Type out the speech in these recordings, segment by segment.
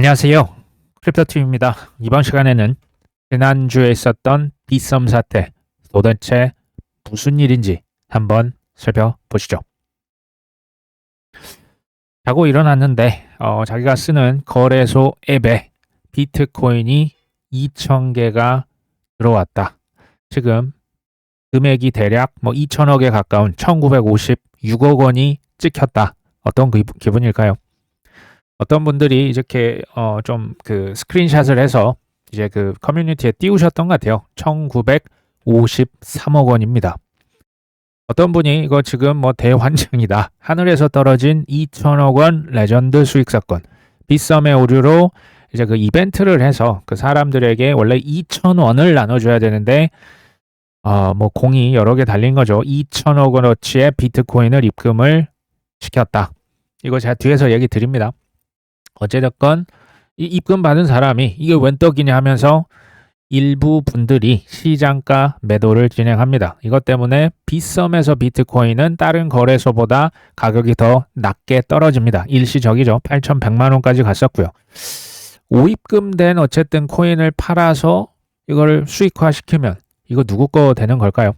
안녕하세요. 크립토팀입니다. 이번 시간에는 지난주에 있었던 빗썸 사태, 도대체 무슨 일인지 한번 살펴보시죠. 자고 일어났는데 자기가 쓰는 거래소 앱에 비트코인이 2,000개가 들어왔다. 지금 금액이 대략 2천억에 가까운 1,956억 원이 찍혔다. 어떤 기분일까요? 어떤 분들이 이렇게 좀 그 스크린샷을 해서 이제 그 커뮤니티에 띄우셨던 것 같아요. 1,953억 원입니다. 어떤 분이 이거 지금 대환장이다. 하늘에서 떨어진 2천억 원 레전드 수익 사건. 빗썸의 오류로 이제 그 이벤트를 해서 그 사람들에게 원래 2,000원을 나눠줘야 되는데 공이 여러 개 달린 거죠. 2천억 원어치의 비트코인을 입금을 시켰다. 이거 제가 뒤에서 얘기 드립니다. 어찌됐건 이 입금 받은 사람이 이게 웬 떡이냐 하면서 일부 분들이 시장가 매도를 진행합니다. 이것 때문에 빗썸에서 비트코인은 다른 거래소보다 가격이 더 낮게 떨어집니다. 일시적이죠. 8,100만 원까지 갔었고요. 오입금된 어쨌든 코인을 팔아서 이걸 수익화시키면 이거 누구 거 되는 걸까요?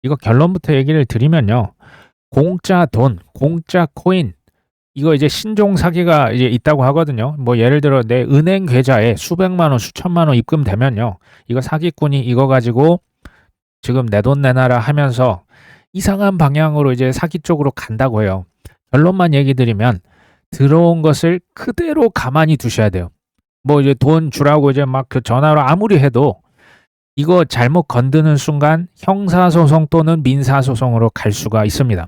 이거 결론부터 얘기를 드리면요. 공짜 돈, 공짜 코인 이거 이제 신종 사기가 이제 있다고 하거든요. 예를 들어 내 은행 계좌에 수백만 원, 수천만 원 입금되면요. 이거 사기꾼이 이거 가지고 지금 내 돈 내놔라 하면서 이상한 방향으로 이제 사기 쪽으로 간다고 해요. 결론만 얘기 드리면 들어온 것을 그대로 가만히 두셔야 돼요. 이제 돈 주라고 이제 막 그 전화로 아무리 해도 이거 잘못 건드는 순간 형사소송 또는 민사소송으로 갈 수가 있습니다.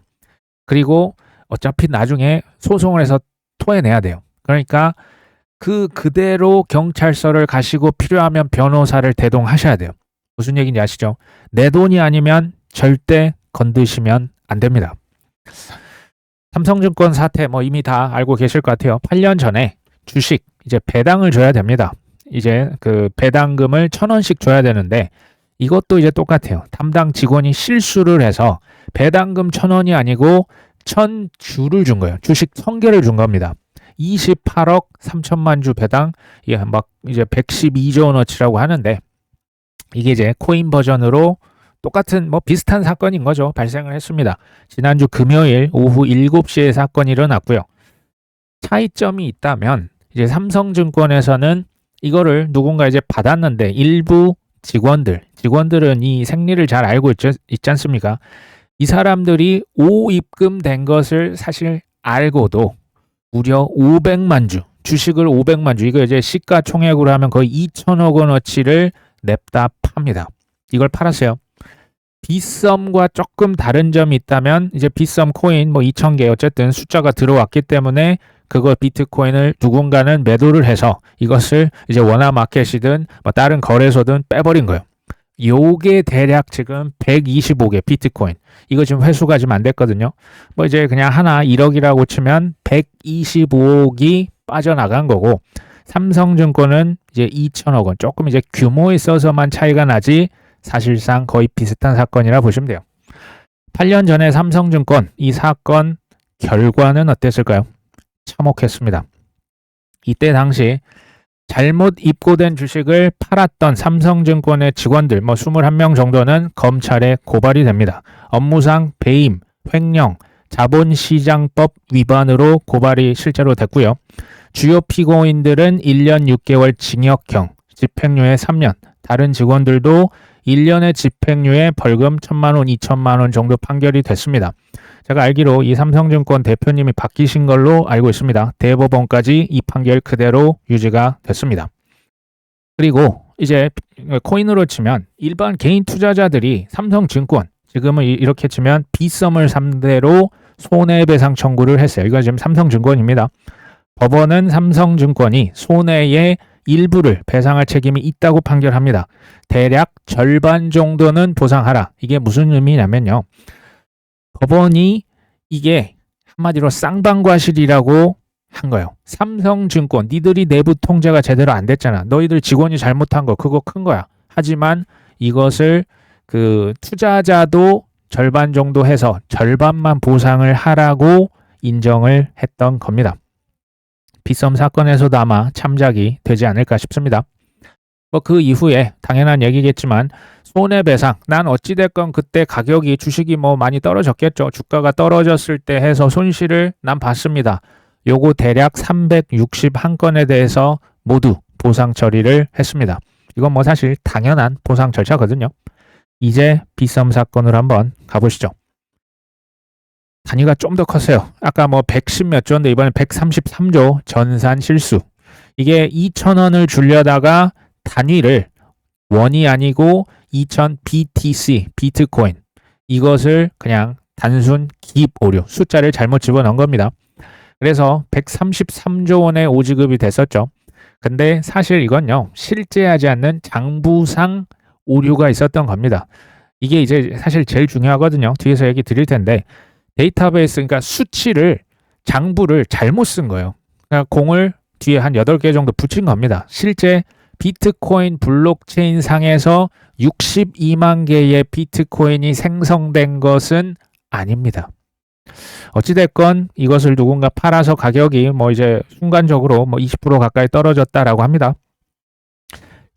그리고 어차피 나중에 소송을 해서 토해내야 돼요. 그러니까 그대로 경찰서를 가시고 필요하면 변호사를 대동하셔야 돼요. 무슨 얘기인지 아시죠? 내 돈이 아니면 절대 건드시면 안 됩니다. 삼성증권 사태 이미 다 알고 계실 것 같아요. 8년 전에 주식 이제 배당을 줘야 됩니다. 이제 그 배당금을 1,000원씩 줘야 되는데 이것도 이제 똑같아요. 담당 직원이 실수를 해서 배당금 1,000원이 아니고 1,000주를 준 거예요. 주식 1,000개를 준 겁니다. 28억 3천만 주 배당, 이제 112조 원어치라고 하는데 이게 이제 코인 버전으로 똑같은 비슷한 사건인 거죠. 발생을 했습니다. 지난주 금요일 오후 7시에 사건이 일어났고요. 차이점이 있다면 이제 삼성증권에서는 이거를 누군가 이제 받았는데 일부 직원들은 이 생리를 잘 알고 있지 않습니까? 이 사람들이 오입금된 것을 사실 알고도 무려 500만 주, 주식을 500만 주, 이거 이제 시가총액으로 하면 거의 2천억 원어치를 냅다 팝니다. 이걸 팔았어요. 빗썸과 조금 다른 점이 있다면 이제 빗썸 코인 2,000개 어쨌든 숫자가 들어왔기 때문에 그거 비트코인을 누군가는 매도를 해서 이것을 이제 원화마켓이든 다른 거래소든 빼버린 거예요. 요게 대략 지금 125개 비트코인. 이거 지금 회수가 지금 안 됐거든요. 이제 그냥 하나 1억이라고 치면 125억이 빠져나간 거고, 삼성증권은 이제 2천억 원. 조금 이제 규모에 있어서만 차이가 나지 사실상 거의 비슷한 사건이라 보시면 돼요. 8년 전에 삼성증권 이 사건 결과는 어땠을까요? 참혹했습니다. 이때 당시 잘못 입고된 주식을 팔았던 삼성증권의 직원들 21명 정도는 검찰에 고발이 됩니다. 업무상 배임, 횡령, 자본시장법 위반으로 고발이 실제로 됐고요. 주요 피고인들은 1년 6개월 징역형, 집행유예 3년, 다른 직원들도 1년의 집행유예 벌금 1,000만 원, 2,000만 원 정도 판결이 됐습니다. 제가 알기로 이 삼성증권 대표님이 바뀌신 걸로 알고 있습니다. 대법원까지 이 판결 그대로 유지가 됐습니다. 그리고 이제 코인으로 치면 일반 개인 투자자들이 삼성증권, 지금은 이렇게 치면 빗썸을 상대로 손해배상 청구를 했어요. 이거 지금 삼성증권입니다. 법원은 삼성증권이 손해의 일부를 배상할 책임이 있다고 판결합니다. 대략 절반 정도는 보상하라. 이게 무슨 의미냐면요. 법원이 이게 한마디로 쌍방과실이라고 한 거예요. 삼성증권, 니들이 내부 통제가 제대로 안 됐잖아. 너희들 직원이 잘못한 거, 그거 큰 거야. 하지만 이것을 그 투자자도 절반 정도 해서 절반만 보상을 하라고 인정을 했던 겁니다. 빗썸 사건에서도 아마 참작이 되지 않을까 싶습니다. 뭐 그 이후에 당연한 얘기겠지만 손해배상, 난 어찌됐건 그때 가격이 주식이 뭐 많이 떨어졌겠죠. 주가가 떨어졌을 때 해서 손실을 난 봤습니다. 요거 대략 361건에 대해서 모두 보상 처리를 했습니다. 이건 뭐 사실 당연한 보상 절차거든요. 이제 빗썸 사건으로 한번 가보시죠. 단위가 좀 더 컸어요. 아까 뭐 110 몇 조인데 이번엔 133조 전산 실수. 이게 2,000원을 주려다가 단위를 원이 아니고 2000 BTC, 비트코인. 이것을 그냥 단순 기입 오류, 숫자를 잘못 집어넣은 겁니다. 그래서 133조 원의 오지급이 됐었죠. 근데 사실 이건요, 실제하지 않는 장부상 오류가 있었던 겁니다. 이게 이제 사실 제일 중요하거든요. 뒤에서 얘기 드릴 텐데, 데이터베이스, 그러니까 수치를, 장부를 잘못 쓴 거예요. 그러니까 공을 뒤에 한 8개 정도 붙인 겁니다. 실제 비트코인 블록체인 상에서 62만 개의 비트코인이 생성된 것은 아닙니다. 어찌됐건 이것을 누군가 팔아서 가격이 뭐 이제 순간적으로 뭐 20% 가까이 떨어졌다라고 합니다.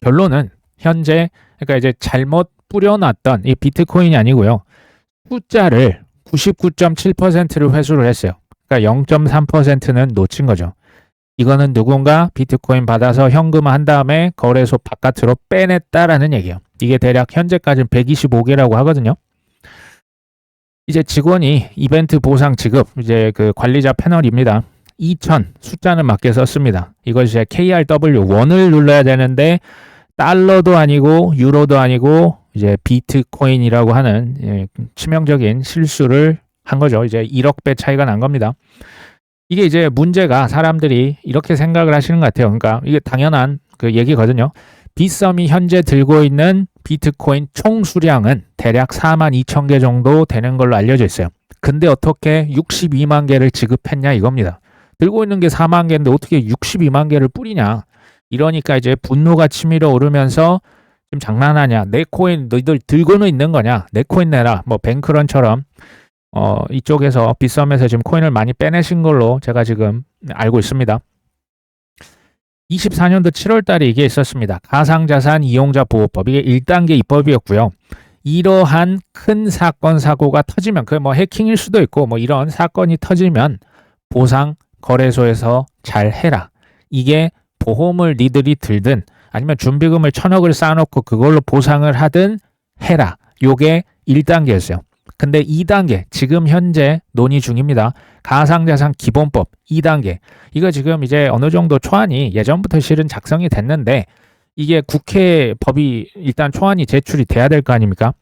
결론은 현재 그러니까 이제 잘못 뿌려놨던 이 비트코인이 아니고요. 숫자를 99.7%를 회수를 했어요. 그러니까 0.3%는 놓친 거죠. 이거는 누군가 비트코인 받아서 현금화한 다음에 거래소 바깥으로 빼냈다라는 얘기예요. 이게 대략 현재까지는 125개라고 하거든요. 이제 직원이 이벤트 보상 지급, 이제 그 관리자 패널입니다. 2000 숫자는 맞게 썼습니다. 이것이 이제 KRW 원을 눌러야 되는데 달러도 아니고 유로도 아니고 이제 비트코인이라고 하는 치명적인 실수를 한 거죠. 이제 1억 배 차이가 난 겁니다. 이게 이제 문제가 사람들이 이렇게 생각을 하시는 것 같아요. 그러니까 이게 당연한 그 얘기거든요. 빗썸이 현재 들고 있는 비트코인 총 수량은 대략 42,000개 정도 되는 걸로 알려져 있어요. 근데 어떻게 62만 개를 지급했냐 이겁니다. 들고 있는 게 4만 개인데 어떻게 62만 개를 뿌리냐. 이러니까 이제 분노가 치밀어 오르면서 좀 장난하냐. 내 코인 너희들 들고는 있는 거냐. 내 코인 내라. 뭐 뱅크런처럼 이쪽에서 빗썸에서 지금 코인을 많이 빼내신 걸로 제가 지금 알고 있습니다. 24년도 7월 달에 이게 있었습니다. 가상자산 이용자 보호법. 이게 1단계 입법이었고요. 이러한 큰 사건 사고가 터지면 그 뭐 해킹일 수도 있고 뭐 이런 사건이 터지면 보상 거래소에서 잘 해라. 이게 보험을 니들이 들든 아니면 준비금을 1,000억을 쌓아놓고 그걸로 보상을 하든 해라. 요게 1단계였어요. 근데 2단계, 지금 현재 논의 중입니다. 가상자산 기본법 2단계. 이거 지금 이제 어느 정도 초안이 예전부터 실은 작성이 됐는데 이게 국회 법이 일단 초안이 제출이 돼야 될 거 아닙니까?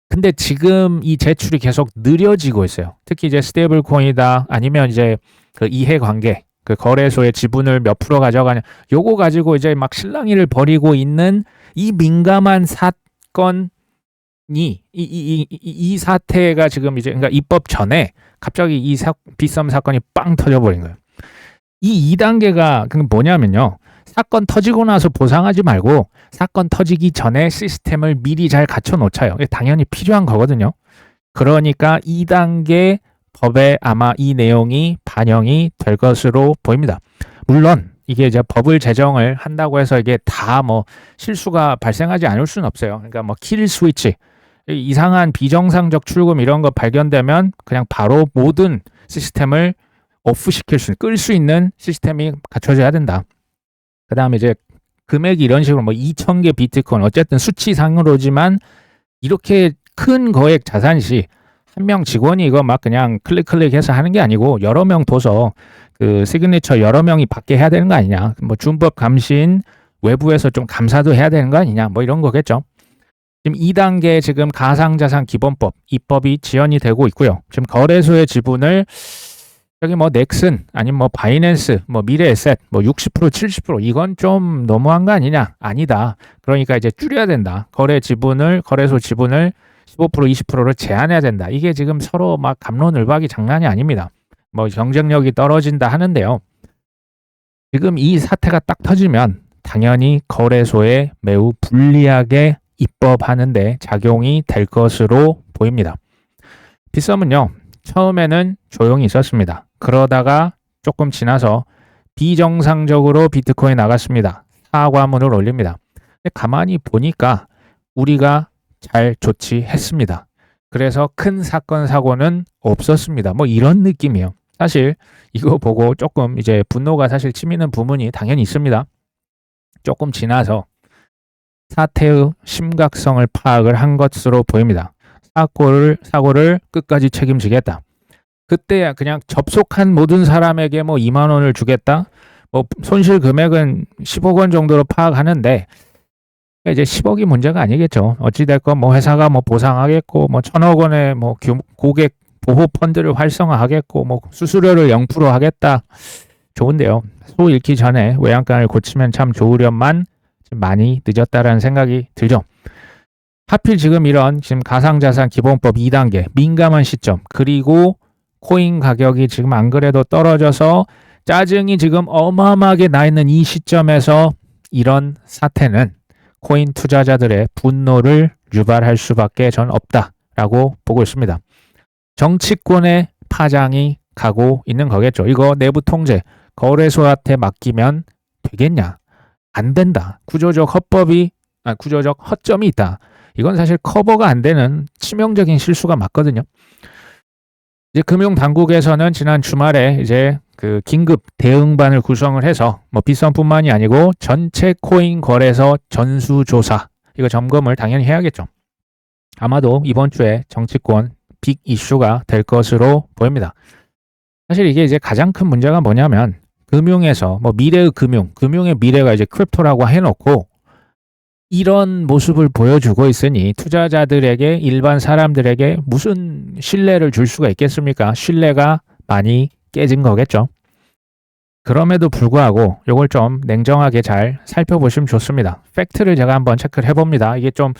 근데 지금 이 제출이 계속 느려지고 있어요. 특히 이제 스테이블 코인이다 아니면 이제 그 이해관계, 그 거래소의 지분을 몇 프로 가져가냐. 요거 가지고 이제 막 실랑이를 벌이고 있는 이 민감한 사건 이 사태가 지금 이제 그러니까 입법 전에 갑자기 이 빗썸 사건이 빵 터져버린 거예요. 이 2단계가 뭐냐면요. 사건 터지고 나서 보상하지 말고 사건 터지기 전에 시스템을 미리 잘 갖춰 놓자요. 이게 당연히 필요한 거거든요. 그러니까 2단계 법에 아마 이 내용이 반영이 될 것으로 보입니다. 물론 이게 이제 법을 제정을 한다고 해서 이게 다 뭐 실수가 발생하지 않을 수는 없어요. 그러니까 뭐 킬 스위치, 이상한 비정상적 출금 이런 거 발견되면 그냥 바로 모든 시스템을 오프시킬 수, 끌 수 있는 시스템이 갖춰져야 된다. 그 다음에 이제 금액이 이런 식으로 뭐 2,000개 비트코인, 어쨌든 수치상으로지만 이렇게 큰 거액 자산 시 한 명 직원이 이거 막 그냥 클릭해서 하는 게 아니고 여러 명 둬서 그 시그니처 여러 명이 받게 해야 되는 거 아니냐. 뭐 준법 감시인 외부에서 좀 감사도 해야 되는 거 아니냐. 뭐 이런 거겠죠. 지금 2단계 지금 가상자산 기본법 입법이 지연이 되고 있고요. 지금 거래소의 지분을 여기 뭐 넥슨 아니면 뭐 바이낸스 뭐 미래에셋 뭐 60% 70% 이건 좀 너무한 거 아니냐? 아니다. 그러니까 이제 줄여야 된다. 거래소 지분을 15% 20%로 제한해야 된다. 이게 지금 서로 막 갑론을박이 장난이 아닙니다. 뭐 경쟁력이 떨어진다 하는데요. 지금 이 사태가 딱 터지면 당연히 거래소에 매우 불리하게 입법하는데 작용이 될 것으로 보입니다. 빗썸은요. 처음에는 조용히 있었습니다. 그러다가 조금 지나서 비정상적으로 비트코인 나갔습니다. 사과문을 올립니다. 근데 가만히 보니까 우리가 잘 조치했습니다. 그래서 큰 사건 사고는 없었습니다. 뭐 이런 느낌이에요. 사실 이거 보고 조금 이제 분노가 사실 치미는 부분이 당연히 있습니다. 조금 지나서 사태의 심각성을 파악을 한 것으로 보입니다. 사고를 끝까지 책임지겠다. 그때야 그냥 접속한 모든 사람에게 뭐 2만 원을 주겠다. 뭐 손실 금액은 10억 원 정도로 파악하는데 이제 10억이 문제가 아니겠죠. 어찌됐건 뭐 회사가 뭐 보상하겠고 뭐 1,000억 원의 뭐 고객 보호 펀드를 활성화하겠고 뭐 수수료를 0% 하겠다. 좋은데요. 소 잃기 전에 외양간을 고치면 참 좋으련만 많이 늦었다라는 생각이 들죠. 하필 지금 이런 지금 가상자산 기본법 2단계 민감한 시점 그리고 코인 가격이 지금 안 그래도 떨어져서 짜증이 지금 어마어마하게 나 있는 이 시점에서 이런 사태는 코인 투자자들의 분노를 유발할 수밖에 전 없다라고 보고 있습니다. 정치권의 파장이 가고 있는 거겠죠. 이거 내부 통제 거래소한테 맡기면 되겠냐? 안 된다. 구조적 허점이 있다. 이건 사실 커버가 안 되는 치명적인 실수가 맞거든요. 이제 금융당국에서는 지난 주말에 이제 그 긴급 대응반을 구성을 해서 뭐 빗썸뿐만이 아니고 전체 코인 거래소 전수조사 이거 점검을 당연히 해야겠죠. 아마도 이번 주에 정치권 빅 이슈가 될 것으로 보입니다. 사실 이게 이제 가장 큰 문제가 뭐냐면 금융에서 뭐 미래의 금융의 미래가 이제 크립토라고 해놓고 이런 모습을 보여주고 있으니 투자자들에게 일반 사람들에게 무슨 신뢰를 줄 수가 있겠습니까? 신뢰가 많이 깨진 거겠죠. 그럼에도 불구하고 이걸 좀 냉정하게 잘 살펴보시면 좋습니다. 팩트를 제가 한번 체크를 해봅니다. 이게 좀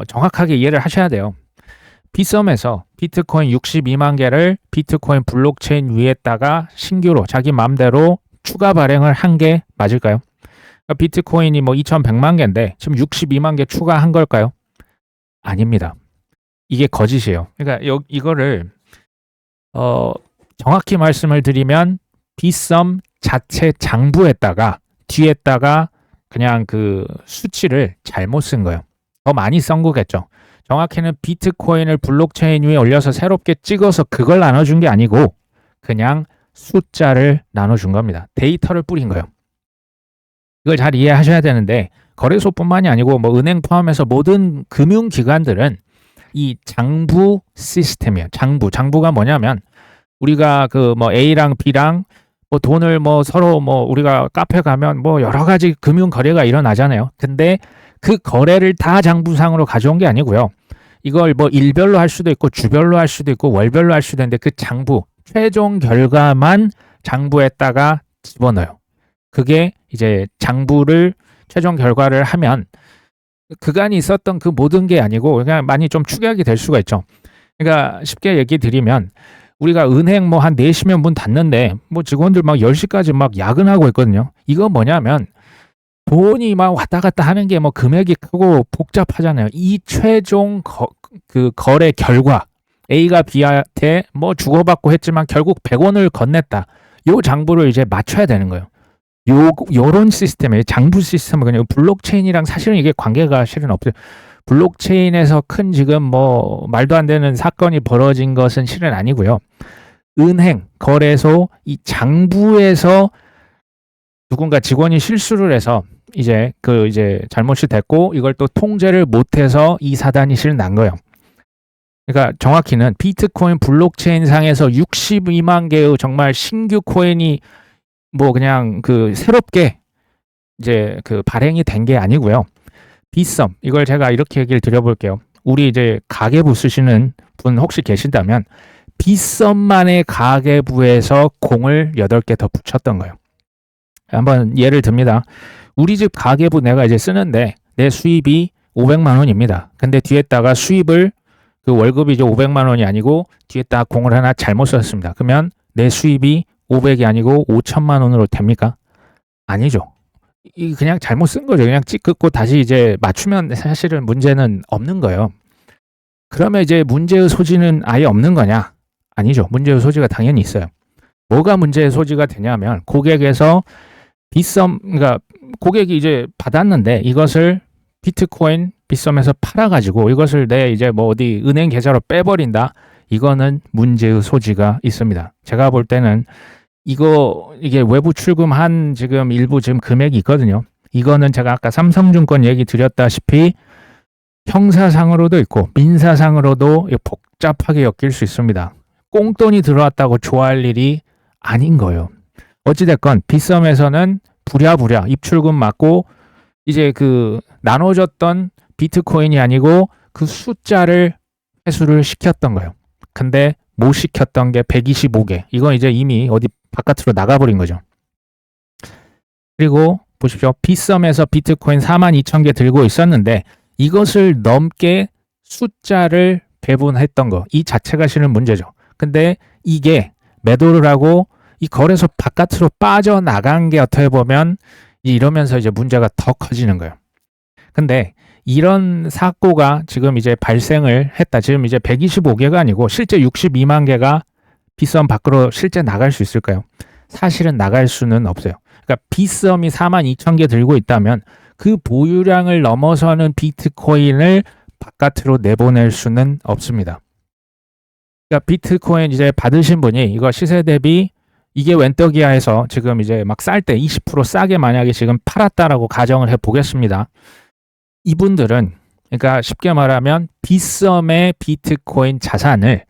정확하게 이해를 하셔야 돼요. 빗썸에서 비트코인 62만 개를 비트코인 블록체인 위에다가 신규로 자기 맘대로 추가 발행을 한 게 맞을까요? 그러니까 비트코인이 뭐 2100만 개인데 지금 62만 개 추가한 걸까요? 아닙니다. 이게 거짓이에요. 그러니까 이거를 정확히 말씀을 드리면 빗썸 자체 장부에다가 뒤에다가 그냥 그 수치를 잘못 쓴 거예요. 더 많이 쓴 거겠죠. 정확히는 비트코인을 블록체인 위에 올려서 새롭게 찍어서 그걸 나눠준 게 아니고 그냥 숫자를 나눠준 겁니다. 데이터를 뿌린 거예요. 이걸 잘 이해하셔야 되는데 거래소뿐만이 아니고 뭐 은행 포함해서 모든 금융기관들은 이 장부 시스템이에요. 장부가 뭐냐면 우리가 그 뭐 A랑 B랑 뭐 돈을 뭐 서로 뭐 우리가 카페 가면 뭐 여러 가지 금융 거래가 일어나잖아요. 근데 그 거래를 다 장부상으로 가져온 게 아니고요. 이걸 뭐 일별로 할 수도 있고 주별로 할 수도 있고 월별로 할 수도 있는데 그 장부 최종 결과만 장부에다가 집어넣어요. 그게 이제 장부를 최종 결과를 하면 그간이 있었던 그 모든 게 아니고 그냥 많이 좀 축약이 될 수가 있죠. 그러니까 쉽게 얘기 드리면 우리가 은행 뭐 한 4시면 문 닫는데 뭐 직원들 막 10시까지 막 야근하고 있거든요. 이거 뭐냐면 돈이 막 왔다 갔다 하는 게 뭐 금액이 크고 복잡하잖아요. 이 최종 거래 결과 A가 B한테 뭐 주고받고 했지만 결국 100원을 건넸다. 요 장부를 이제 맞춰야 되는 거예요. 요런 시스템에 장부 시스템은 그냥 블록체인이랑 사실은 이게 관계가 실은 없어요. 블록체인에서 큰 지금 뭐 말도 안 되는 사건이 벌어진 것은 실은 아니고요. 은행, 거래소, 이 장부에서 누군가 직원이 실수를 해서 이제 잘못이 됐고 이걸 또 통제를 못해서 이 사단이 실은 난 거예요. 그러니까 정확히는 비트코인 블록체인 상에서 62만 개의 정말 신규 코인이 뭐 그냥 그 새롭게 이제 그 발행이 된 게 아니고요. 빗썸 이걸 제가 이렇게 얘기를 드려볼게요. 우리 이제 가계부 쓰시는 분 혹시 계신다면 빗썸만의 가계부에서 공을 8개 더 붙였던 거예요. 한번 예를 듭니다. 우리 집 가계부 내가 이제 쓰는데 내 수입이 500만 원입니다. 근데 뒤에다가 수입을 그 월급이 이제 500만 원이 아니고 뒤에다가 공을 하나 잘못 썼습니다. 그러면 내 수입이 500이 아니고 5천만 원으로 됩니까? 아니죠. 이 그냥 잘못 쓴 거죠. 그냥 찍고 다시 이제 맞추면 사실은 문제는 없는 거예요. 그러면 이제 문제의 소지는 아예 없는 거냐? 아니죠. 문제의 소지가 당연히 있어요. 뭐가 문제의 소지가 되냐면 고객에서 그러니까 고객이 이제 받았는데 이것을 비트코인 빗썸에서 팔아가지고 이것을 내 이제 뭐 어디 은행 계좌로 빼버린다. 이거는 문제의 소지가 있습니다. 제가 볼 때는 이게 외부 출금한 지금 일부 지금 금액이 있거든요. 이거는 제가 아까 삼성증권 얘기 드렸다시피 형사상으로도 있고 민사상으로도 복잡하게 엮일 수 있습니다. 꽁돈이 들어왔다고 좋아할 일이 아닌 거예요. 어찌됐건 빗썸에서는 부랴부랴 입출금 맞고 이제 그 나눠줬던 비트코인이 아니고 그 숫자를 회수를 시켰던 거예요. 근데 못 시켰던 게 125개. 이건 이제 이미 어디 바깥으로 나가버린 거죠. 그리고 보십시오. 빗썸에서 비트코인 42,000개 들고 있었는데 이것을 넘게 숫자를 배분했던 거. 이 자체가 실은 문제죠. 근데 이게 매도를 하고 이 거래소 바깥으로 빠져나간 게 어떻게 보면 이러면서 이제 문제가 더 커지는 거예요. 근데 이런 사고가 지금 이제 발생을 했다. 지금 이제 125개가 아니고 실제 62만 개가 빗썸 밖으로 실제 나갈 수 있을까요? 사실은 나갈 수는 없어요. 그러니까 빗썸이 42,000개 들고 있다면 그 보유량을 넘어서는 비트코인을 바깥으로 내보낼 수는 없습니다. 그러니까 비트코인 이제 받으신 분이 이거 시세 대비 이게 웬떡이야 해서 지금 이제 막 쌀 때 20% 싸게 만약에 지금 팔았다라고 가정을 해 보겠습니다. 이분들은 그러니까 쉽게 말하면 빗썸의 비트코인 자산을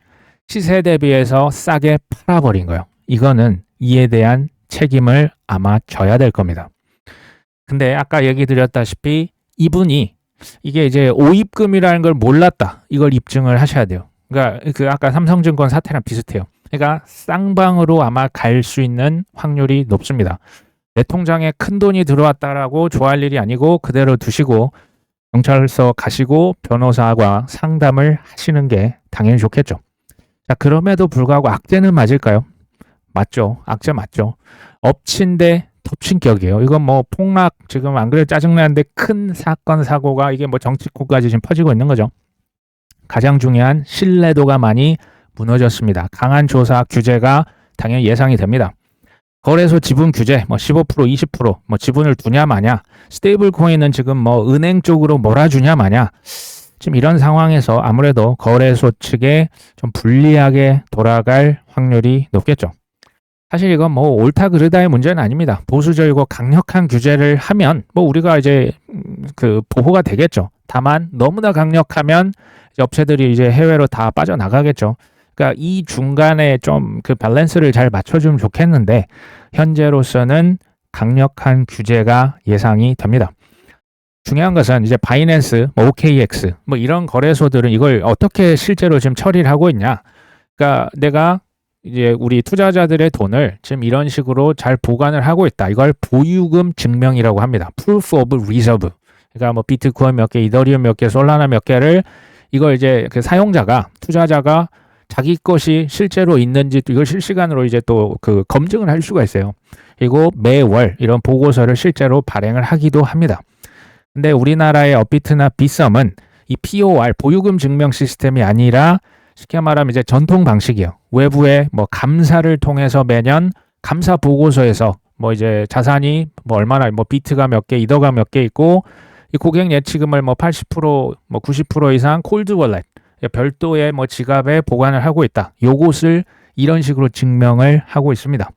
시세 대비해서 싸게 팔아버린 거예요. 이거는 이에 대한 책임을 아마 져야 될 겁니다. 근데 아까 얘기 드렸다시피 이분이 이게 이제 오입금이라는 걸 몰랐다. 이걸 입증을 하셔야 돼요. 그러니까 그 아까 삼성증권 사태랑 비슷해요. 그러니까 쌍방으로 아마 갈 수 있는 확률이 높습니다. 내 통장에 큰 돈이 들어왔다라고 좋아할 일이 아니고 그대로 두시고 경찰서 가시고 변호사와 상담을 하시는 게 당연히 좋겠죠. 자, 그럼에도 불구하고 악재는 맞을까요? 맞죠. 악재 맞죠. 엎친 데 덮친 격이에요. 이건 뭐 폭락 지금 안 그래도 짜증나는데 큰 사건 사고가 이게 뭐 정치권까지 지금 퍼지고 있는 거죠. 가장 중요한 신뢰도가 많이 무너졌습니다. 강한 조사 규제가 당연히 예상이 됩니다. 거래소 지분 규제 뭐 15%, 20%뭐 지분을 두냐 마냐, 스테이블 코인은 지금 뭐 은행 쪽으로 몰아주냐 마냐. 지금 이런 상황에서 아무래도 거래소 측에 좀 불리하게 돌아갈 확률이 높겠죠. 사실 이건 뭐 옳다 그르다의 문제는 아닙니다. 보수적이고 강력한 규제를 하면 뭐 우리가 이제 그 보호가 되겠죠. 다만 너무나 강력하면 업체들이 이제 해외로 다 빠져나가겠죠. 그러니까 이 중간에 좀 그 밸런스를 잘 맞춰주면 좋겠는데 현재로서는 강력한 규제가 예상이 됩니다. 중요한 것은 이제 바이낸스, 뭐 OKX 뭐 이런 거래소들은 이걸 어떻게 실제로 지금 처리를 하고 있냐. 그러니까 내가 이제 우리 투자자들의 돈을 지금 이런 식으로 잘 보관을 하고 있다. 이걸 보유금 증명이라고 합니다. Proof of Reserve. 그러니까 뭐 비트코인 몇 개, 이더리움 몇 개, 솔라나 몇 개를 이걸 이제 그 사용자가, 투자자가 자기 것이 실제로 있는지 이걸 실시간으로 이제 또 그 검증을 할 수가 있어요. 그리고 매월 이런 보고서를 실제로 발행을 하기도 합니다. 근데 우리나라의 업비트나 빗썸은 이 POR 보유금 증명 시스템이 아니라 쉽게 말하면 이제 전통 방식이에요. 외부의 뭐 감사를 통해서 매년 감사 보고서에서 뭐 이제 자산이 뭐 얼마나 뭐 비트가 몇 개, 이더가 몇 개 있고 이 고객 예치금을 뭐 80%, 뭐 90% 이상 콜드 월렛 별도의 뭐 지갑에 보관을 하고 있다. 요것을 이런 식으로 증명을 하고 있습니다.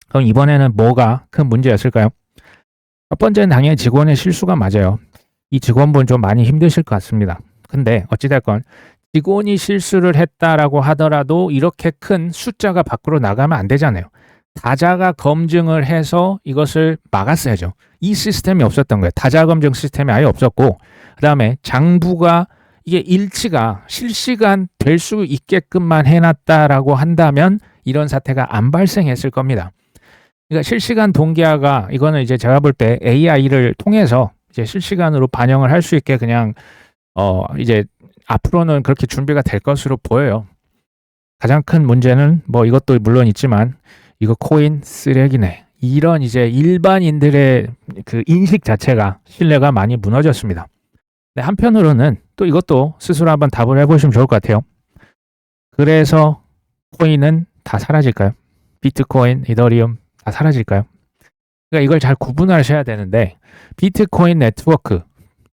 그럼 이번에는 뭐가 큰 문제였을까요? 첫 번째는 당연히 직원의 실수가 맞아요. 이 직원분 좀 많이 힘드실 것 같습니다. 근데 어찌됐건 직원이 실수를 했다라고 하더라도 이렇게 큰 숫자가 밖으로 나가면 안 되잖아요. 다자가 검증을 해서 이것을 막았어야죠. 이 시스템이 없었던 거예요. 다자 검증 시스템이 아예 없었고 그 다음에 장부가 이게 일치가 실시간 될 수 있게끔만 해놨다라고 한다면 이런 사태가 안 발생했을 겁니다. 그러니까 실시간 동기화가 이거는 이제 제가 볼 때 AI를 통해서 이제 실시간으로 반영을 할 수 있게 그냥 이제 앞으로는 그렇게 준비가 될 것으로 보여요. 가장 큰 문제는 뭐 이것도 물론 있지만 이거 코인 쓰레기네. 이런 이제 일반인들의 그 인식 자체가 신뢰가 많이 무너졌습니다. 근데 한편으로는 또 이것도 스스로 한번 답을 해보시면 좋을 것 같아요. 그래서 코인은 다 사라질까요? 비트코인, 이더리움 다 사라질까요? 그러니까 이걸 잘 구분하셔야 되는데 비트코인 네트워크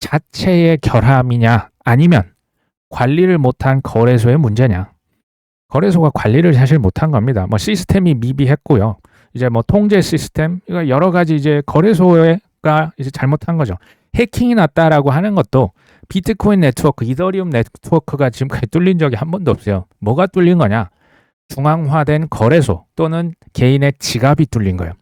자체의 결함이냐 아니면 관리를 못한 거래소의 문제냐. 거래소가 관리를 사실 못한 겁니다. 뭐 시스템이 미비했고요. 이제 뭐 통제 시스템, 이거 여러 가지 이제 거래소가 이제 잘못한 거죠. 해킹이 났다라고 하는 것도 비트코인 네트워크, 이더리움 네트워크가 지금까지 뚫린 적이 한 번도 없어요. 뭐가 뚫린 거냐? 중앙화된 거래소 또는 개인의 지갑이 뚫린 거예요.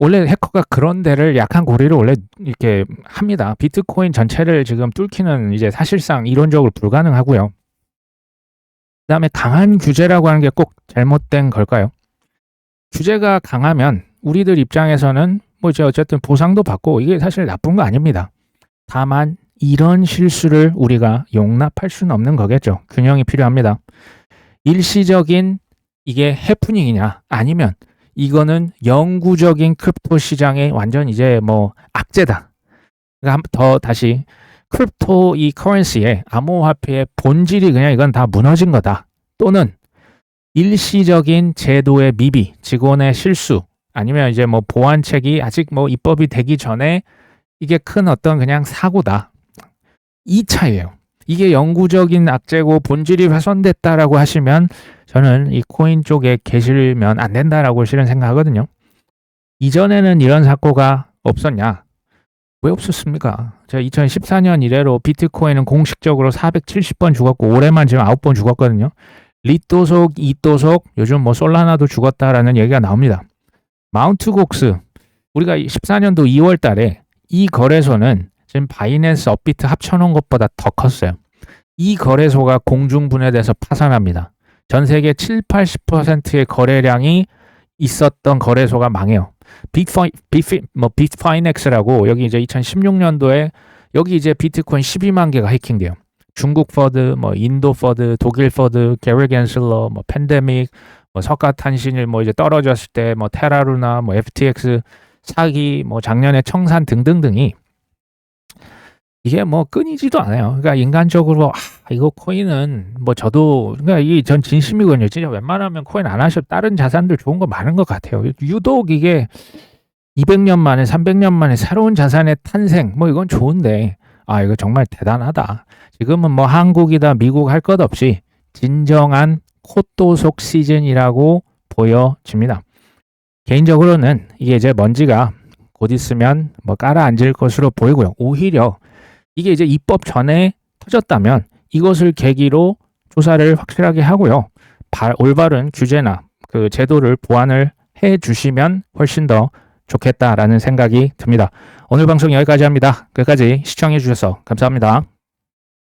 원래 해커가 그런 데를 약한 고리를 원래 이렇게 합니다. 비트코인 전체를 지금 뚫기는 이제 사실상 이론적으로 불가능하고요. 그다음에 강한 규제라고 하는 게 꼭 잘못된 걸까요? 규제가 강하면 우리들 입장에서는 뭐 이제 어쨌든 보상도 받고 이게 사실 나쁜 거 아닙니다. 다만 이런 실수를 우리가 용납할 수는 없는 거겠죠. 균형이 필요합니다. 일시적인 이게 해프닝이냐 아니면 이거는 영구적인 크립토 시장의 완전 이제 뭐 악재다. 그러니까 더 다시 크립토 이 커런시의 암호화폐의 본질이 그냥 이건 다 무너진 거다. 또는 일시적인 제도의 미비, 직원의 실수, 아니면 이제 뭐 보완책이 아직 뭐 입법이 되기 전에 이게 큰 어떤 그냥 사고다. 이 차이예요. 이게 영구적인 악재고 본질이 훼손됐다라고 하시면 저는 이 코인 쪽에 계시면 안 된다라고 실은 생각하거든요. 이전에는 이런 사고가 없었냐? 왜 없었습니까? 제가 2014년 이래로 비트코인은 공식적으로 470번 죽었고 올해만 지금 9번 죽었거든요. 리또속, 이또속, 요즘 뭐 솔라나도 죽었다라는 얘기가 나옵니다. 마운트 곡스, 우리가 14년도 2월 달에 이 거래소는 지금 바이낸스 업비트 합쳐놓은 것보다 더 컸어요. 이 거래소가 공중분해돼서 파산합니다. 전 세계 7, 80%의 거래량이 있었던 거래소가 망해요. 빅파이넥스라고 여기 이제 2016년도에 여기 이제 비트코인 12만 개가 해킹돼요. 중국 퍼드, 뭐 인도 퍼드, 독일 퍼드, 게리 겐슬러, 뭐 팬데믹, 뭐 석가탄신일 뭐 이제 떨어졌을 때 뭐 테라루나, 뭐 FTX 사기, 뭐 작년에 청산 등등등이 이게 뭐 끊이지도 않아요. 그러니까 인간적으로 이거 코인은 뭐 저도 그러니까 이게 전 진심이거든요. 진짜 웬만하면 코인 안 하셔도 다른 자산들 좋은 거 많은 것 같아요. 유독 이게 200년 만에 300년 만에 새로운 자산의 탄생 뭐 이건 좋은데 이거 정말 대단하다. 지금은 뭐 한국이다 미국 할 것 없이 진정한 코도속 시즌이라고 보여집니다. 개인적으로는 이게 이제 먼지가 곧 있으면 뭐 깔아앉을 것으로 보이고요. 오히려 이게 이제 입법 전에 터졌다면 이것을 계기로 조사를 확실하게 하고요. 올바른 규제나 그 제도를 보완을 해 주시면 훨씬 더 좋겠다라는 생각이 듭니다. 오늘 방송 여기까지 합니다. 끝까지 시청해 주셔서 감사합니다.